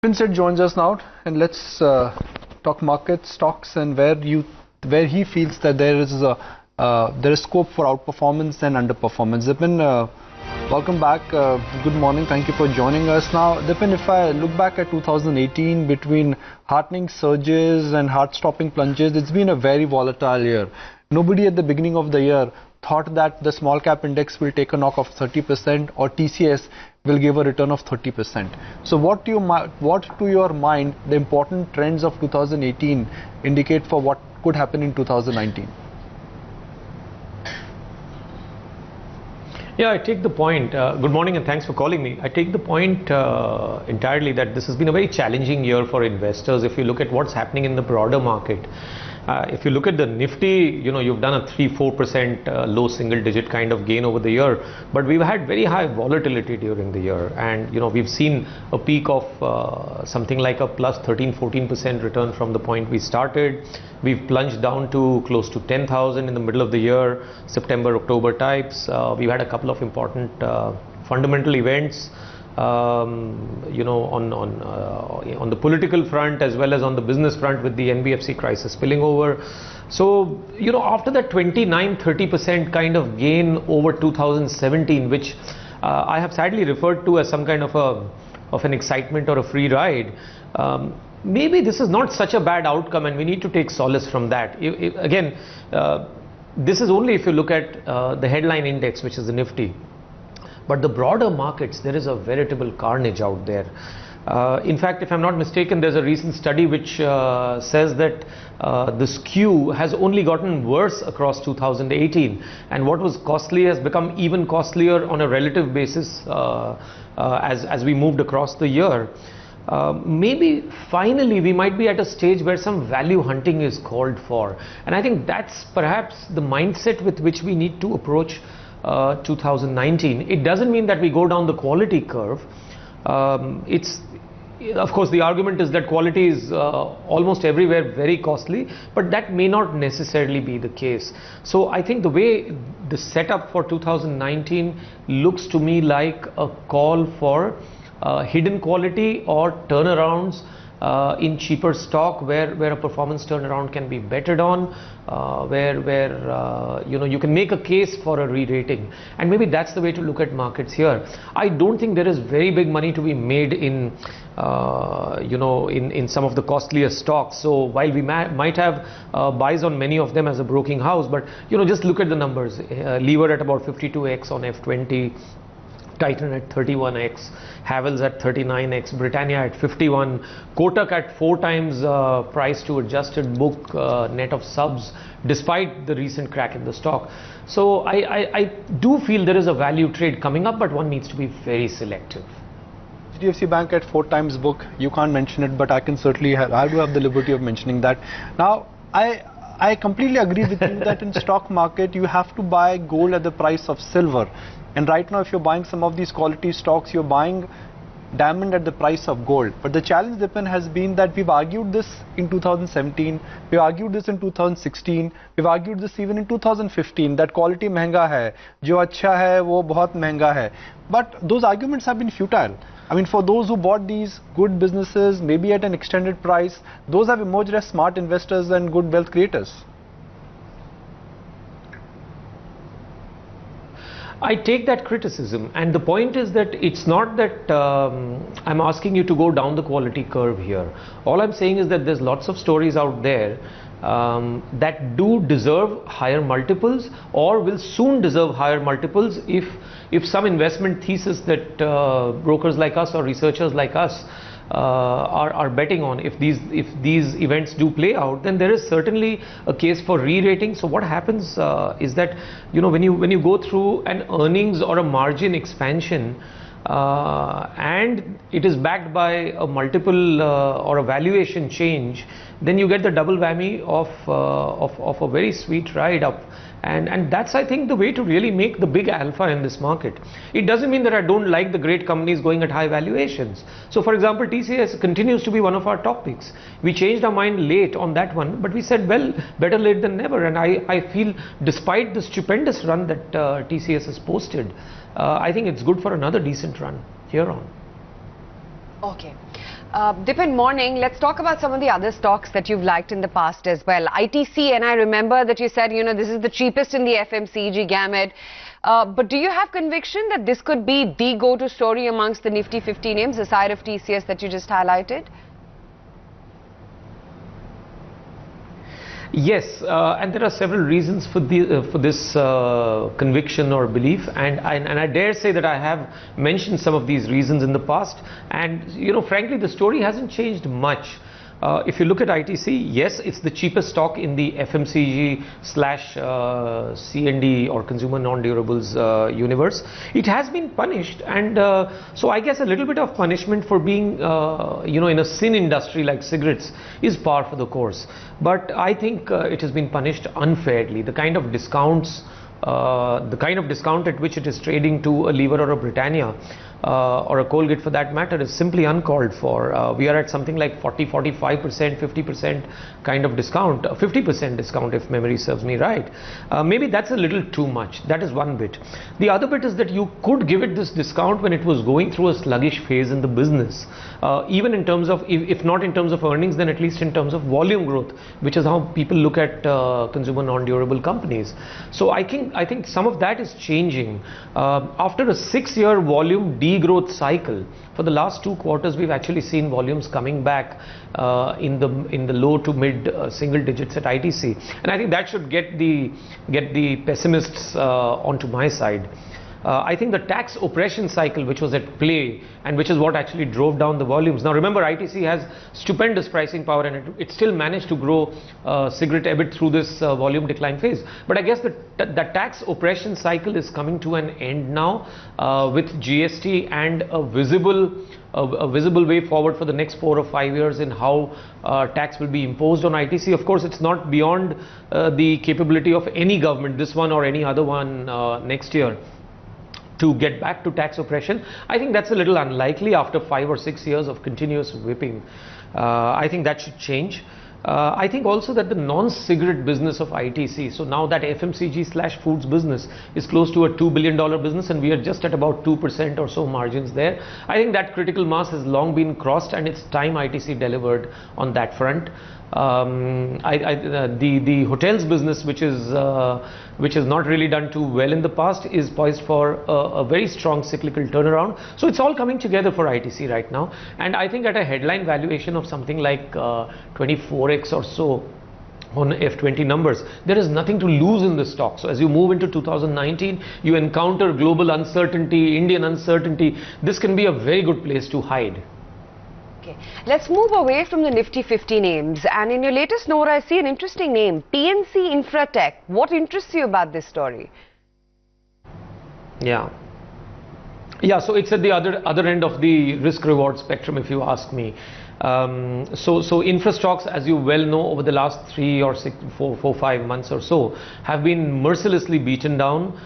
Dipen Sheth joins us now, and let's talk market stocks and where he feels that there is scope for outperformance and underperformance. Dipen, welcome back. Good morning. Thank you for joining us. Now, Dipen, if I look back at 2018, between heartening surges and heart-stopping plunges, it's been a very volatile year. Nobody at the beginning of the year thought that the small cap index will take a knock of 30% or TCS will give a return of 30%. So what to your mind the important trends of 2018 indicate for what could happen in 2019? Yeah, I take the point. Good morning and thanks for calling me. I take the point entirely that this has been a very challenging year for investors. If you look at what's happening in the broader market, if you look at the Nifty, you've done a 3-4% low single digit kind of gain over the year, but we've had very high volatility during the year, and we've seen a peak of something like a plus 13-14% return from the point we started. We've plunged down to close to 10,000 in the middle of the year, September-October types. We've had a couple of important fundamental events. On the political front as well as on the business front, with the NBFC crisis spilling over. So, after that 29-30% kind of gain over 2017, which I have sadly referred to as some kind of an excitement or a free ride, maybe this is not such a bad outcome, and we need to take solace from that. Again, this is only if you look at the headline index, which is the Nifty. But the broader markets, there is a veritable carnage out there. In fact, if I'm not mistaken, there's a recent study which says that the skew has only gotten worse across 2018, and what was costly has become even costlier on a relative basis as we moved across the year. Maybe finally we might be at a stage where some value hunting is called for, and I think that's perhaps the mindset with which we need to approach 2019. It doesn't mean that we go down the quality curve. Of course, the argument is that quality is almost everywhere very costly, but that may not necessarily be the case. So I think the way the setup for 2019 looks to me like a call for hidden quality or turnarounds in cheaper stock where a performance turnaround can be bettered on, where you can make a case for a re-rating, and maybe that's the way to look at markets here. I don't think there is very big money to be made in in some of the costlier stocks. So while we might have buys on many of them as a broking house, but just look at the numbers. Lever at about 52x on F20. Titan at 31x, Havells at 39x, Britannia at 51, Kotak at 4 times price to adjusted book net of subs, despite the recent crack in the stock. So I do feel there is a value trade coming up, but one needs to be very selective. HDFC Bank at 4 times book, you can't mention it, but I can certainly I do have the liberty of mentioning that. Now, I completely agree with you that in stock market you have to buy gold at the price of silver. And right now, if you're buying some of these quality stocks, you're buying diamond at the price of gold. But the challenge, Dipen, has been that we've argued this in 2017, we've argued this in 2016, we've argued this even in 2015, that quality महंगा है, जो अच्छा है वो बहुत महंगा है. But those arguments have been futile. I mean, for those who bought these good businesses, maybe at an extended price, those have emerged as smart investors and good wealth creators. I take that criticism, and the point is that it's not that I'm asking you to go down the quality curve here. All I'm saying is that there's lots of stories out there that do deserve higher multiples or will soon deserve higher multiples if some investment thesis that brokers like us or researchers like us are betting on, if these events do play out, then there is certainly a case for re-rating. So what happens is that when you go through an earnings or a margin expansion and it is backed by a multiple or a valuation change, then you get the double whammy of a very sweet ride up. And that's, I think, the way to really make the big alpha in this market. It doesn't mean that I don't like the great companies going at high valuations. So, for example, TCS continues to be one of our top picks. We changed our mind late on that one, but we said, well, better late than never. And I feel, despite the stupendous run that TCS has posted, I think it's good for another decent run here on. Okay. Dipen, morning. Let's talk about some of the other stocks that you've liked in the past as well. ITC, and I remember that you said, this is the cheapest in the FMCG gamut. But do you have conviction that this could be the go-to story amongst the Nifty 50 names, aside of TCS that you just highlighted? Yes, and there are several reasons for this conviction or belief, and I dare say that I have mentioned some of these reasons in the past, and frankly the story hasn't changed much. If you look at ITC, yes, it's the cheapest stock in the FMCG slash C&D or consumer non-durables universe. It has been punished, and so I guess a little bit of punishment for being in a sin industry like cigarettes is par for the course. But I think it has been punished unfairly. The kind of discounts, at which it is trading to a Lever or a Britannia, or a Colgate for that matter, is simply uncalled for. We are at something like 40, 45%, 50% kind of discount, 50% discount if memory serves me right. Maybe that's a little too much. That is one bit. The other bit is that you could give it this discount when it was going through a sluggish phase in the business, even in terms of, if not in terms of earnings, then at least in terms of volume growth, which is how people look at consumer non-durable companies. So I think some of that is changing. After a 6-year volume degrowth cycle, for the last 2 quarters we've actually seen volumes coming back in the low to mid single digits at ITC, and I think that should get the pessimists onto my side. I think the tax oppression cycle which was at play, and which is what actually drove down the volumes. Now remember, ITC has stupendous pricing power, and it still managed to grow cigarette EBIT through this volume decline phase. But I guess the tax oppression cycle is coming to an end now, with GST and a visible way forward for the next 4 or 5 years in how tax will be imposed on ITC. Of course, it's not beyond the capability of any government, this one or any other one next year, to get back to tax oppression. I think that's a little unlikely after 5 or 6 years of continuous whipping. I think that should change. I think also that the non-cigarette business of ITC, so now that FMCG slash foods business is close to a $2 billion business, and we are just at about 2% or so margins there. I think that critical mass has long been crossed, and it's time ITC delivered on that front. The hotels business, which has not really done too well in the past, is poised for a very strong cyclical turnaround. So it's all coming together for ITC right now, and I think at a headline valuation of something like 24x or so on F20 numbers, there is nothing to lose in the stock. So as you move into 2019, you encounter global uncertainty, Indian uncertainty. This can be a very good place to hide. Okay, let's move away from the Nifty 50 names, and in your latest note I see an interesting name, PNC Infratech. What interests you about this story? Yeah, so it's at the other end of the risk reward spectrum, if you ask me. So infra stocks, as you well know, over the last 3 or 4, 5 months or so, have been mercilessly beaten down.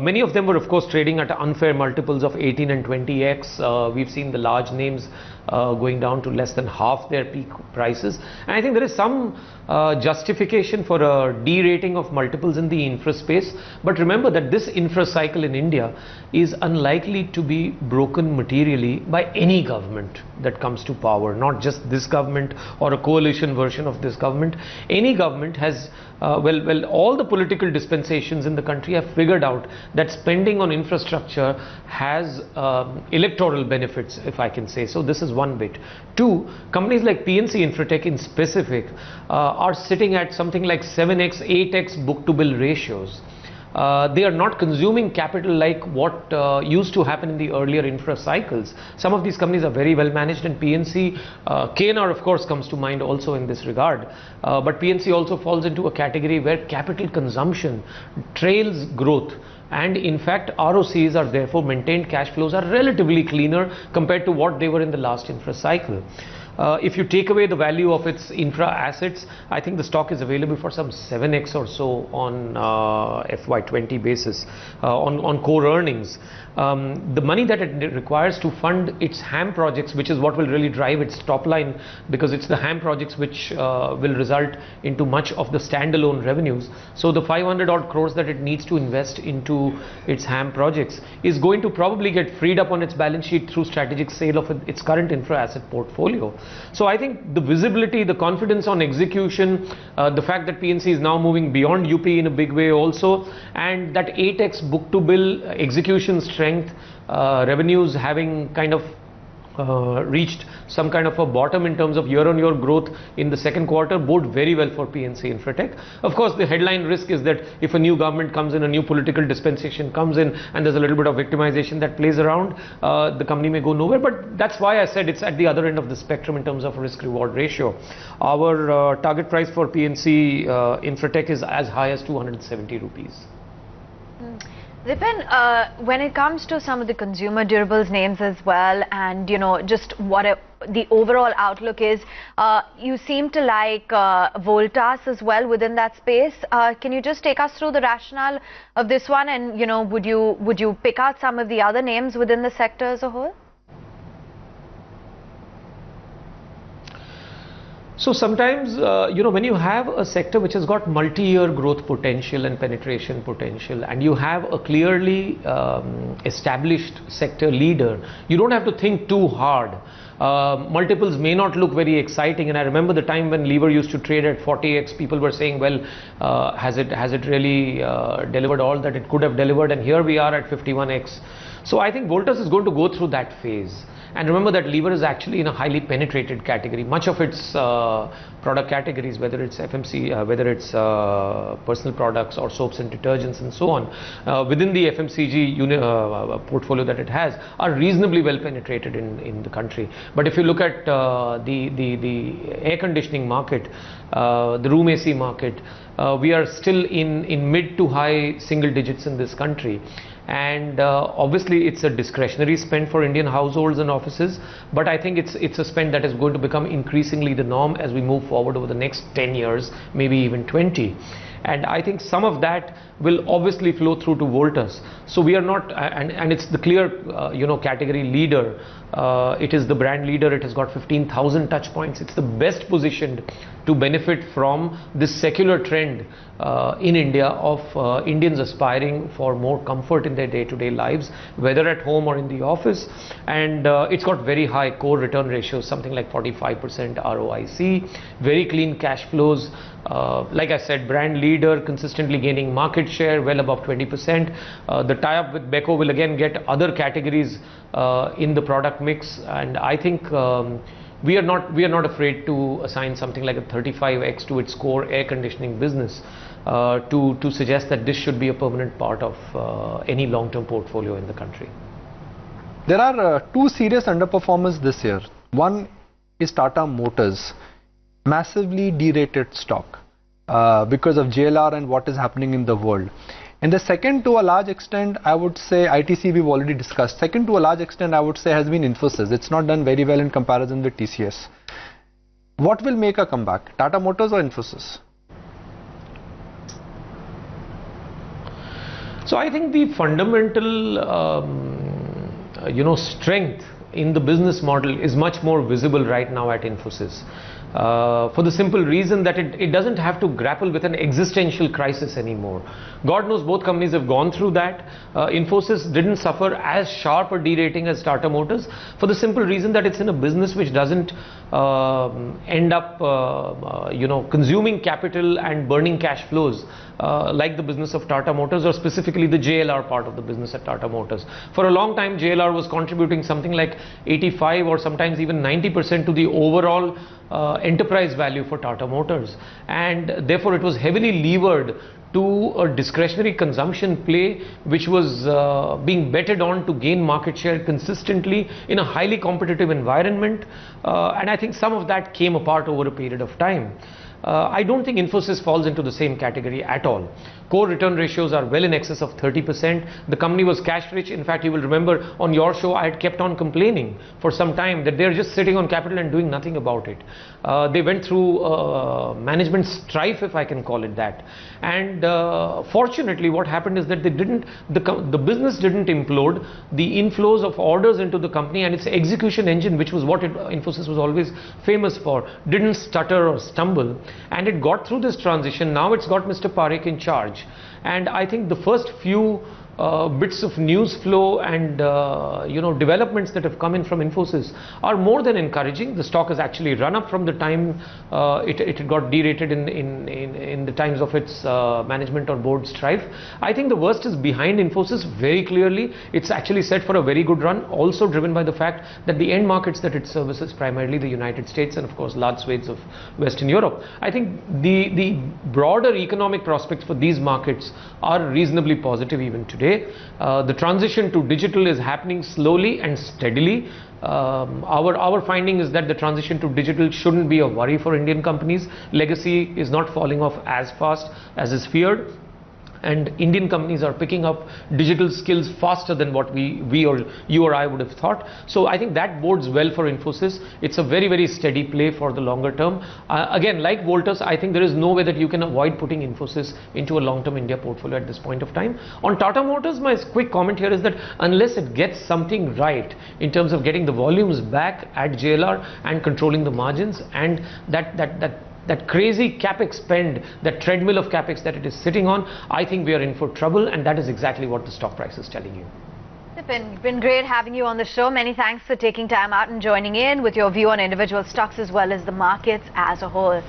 Many of them were of course trading at unfair multiples of 18 and 20x. We've seen the large names going down to less than half their peak prices, and I think there is some justification for a de-rating of multiples in the infra space. But remember that this infra cycle in India is unlikely to be broken materially by any government that comes to power, not just this government or a coalition version of this government. Any government has all the political dispensations in the country have figured out that spending on infrastructure has electoral benefits, if I can say so. This is one bit. 2, companies like PNC Infratech in specific are sitting at something like 7x, 8x book-to-bill ratios. They are not consuming capital like what used to happen in the earlier infra cycles. Some of these companies are very well managed, and PNC, KNR of course comes to mind also in this regard, but PNC also falls into a category where capital consumption trails growth, and in fact ROCs are therefore maintained cash flows are relatively cleaner compared to what they were in the last infra cycle. If you take away the value of its infra assets, I think the stock is available for some 7x or so on FY20 basis on core earnings. The money that it requires to fund its HAM projects, which is what will really drive its top line, because it's the HAM projects which will result into much of the standalone revenues. So the 500 odd crores that it needs to invest into its HAM projects is going to probably get freed up on its balance sheet through strategic sale of its current infra asset portfolio. So I think the visibility, the confidence on execution, the fact that PNC is now moving beyond UP in a big way also, and that 8x book to bill execution strength, revenues having kind of reached some kind of a bottom in terms of year-on-year growth in the second quarter, bode very well for PNC Infratech. Of course, the headline risk is that if a new government comes in, a new political dispensation comes in, and there's a little bit of victimization that plays around, the company may go nowhere. But that's why I said it's at the other end of the spectrum in terms of risk-reward ratio. Our target price for PNC Infratech is as high as 270 rupees. Dipen, when it comes to some of the consumer durables names as well, and just what the overall outlook is, you seem to like Voltas as well within that space. Can you just take us through the rationale of this one, and would you pick out some of the other names within the sector as a whole? So sometimes, when you have a sector which has got multi-year growth potential and penetration potential, and you have a clearly established sector leader, you don't have to think too hard. Multiples may not look very exciting, and I remember the time when Lever used to trade at 40x, people were saying, well, has it really delivered all that it could have delivered? And here we are at 51x. So I think Voltas is going to go through that phase. And remember that Lever is actually in a highly penetrated category. Much of its product categories, whether it's FMC, whether it's personal products or soaps and detergents and so on, within the FMCG portfolio that it has, are reasonably well penetrated in the country. But if you look at the air conditioning market, the room AC market, we are still in mid to high single digits in this country. And obviously it's a discretionary spend for Indian households and offices, but I think it's a spend that is going to become increasingly the norm as we move forward over the next 10 years, maybe even 20. And I think some of that will obviously flow through to Voltas. So we are not, and it's the clear, category leader. It is the brand leader. It has got 15,000 touch points. It's the best positioned to benefit from this secular trend in India of Indians aspiring for more comfort in their day-to-day lives, whether at home or in the office. And it's got very high core return ratios, something like 45% ROIC, very clean cash flows. Like I said, brand leader, consistently gaining market share, well above 20%. The tie-up with Beko will again get other categories in the product mix, and I think we are not afraid to assign something like a 35x to its core air conditioning business to suggest that this should be a permanent part of any long-term portfolio in the country. There are two serious underperformers this year. One is Tata Motors, massively derated stock because of JLR and what is happening in the world. And the second, to a large extent, I would say, ITC we've already discussed. Second, to a large extent, I would say, has been Infosys. It's not done very well in comparison with TCS. What will make a comeback, Tata Motors or Infosys? So I think the fundamental, strength in the business model is much more visible right now at Infosys. For the simple reason that it doesn't have to grapple with an existential crisis anymore. God knows both companies have gone through that. Infosys didn't suffer as sharp a derating as Tata Motors, for the simple reason that it's in a business which doesn't end up consuming capital and burning cash flows like the business of Tata Motors, or specifically the JLR part of the business at Tata Motors. For a long time, JLR was contributing something like 85 or sometimes even 90% to the overall enterprise value for Tata Motors, and therefore it was heavily levered to a discretionary consumption play which was being betted on to gain market share consistently in a highly competitive environment, and I think some of that came apart over a period of time. I don't think Infosys falls into the same category at all. Core return ratios are well in excess of 30%. The company was cash rich. In fact, you will remember on your show, I had kept on complaining for some time that they're just sitting on capital and doing nothing about it. They went through management strife, if I can call it that. And fortunately, what happened is that the business didn't implode. The inflows of orders into the company and its execution engine, which was what Infosys was always famous for, didn't stutter or stumble. And it got through this transition. Now it's got Mr. Parekh in charge. And I think the first few bits of news flow and developments that have come in from Infosys are more than encouraging. The stock has actually run up from the time it got derated in the times of its management or board strife. I think the worst is behind Infosys very clearly. It's actually set for a very good run, also driven by the fact that the end markets that it services, primarily the United States and of course large swathes of Western Europe. I think the broader economic prospects for these markets are reasonably positive even today. The transition to digital is happening slowly and steadily. Our finding is that the transition to digital shouldn't be a worry for Indian companies. Legacy is not falling off as fast as is feared. And Indian companies are picking up digital skills faster than what we or you or I would have thought. So I think that bodes well for Infosys. It's a very, very steady play for the longer term. Again, like Voltas, I think there is no way that you can avoid putting Infosys into a long-term India portfolio at this point of time. On Tata Motors, my quick comment here is that unless it gets something right in terms of getting the volumes back at JLR and controlling the margins, and that crazy capex spend, that treadmill of capex that it is sitting on, I think we are in for trouble, and that is exactly what the stock price is telling you. Dipen, been great having you on the show. Many thanks for taking time out and joining in with your view on individual stocks as well as the markets as a whole.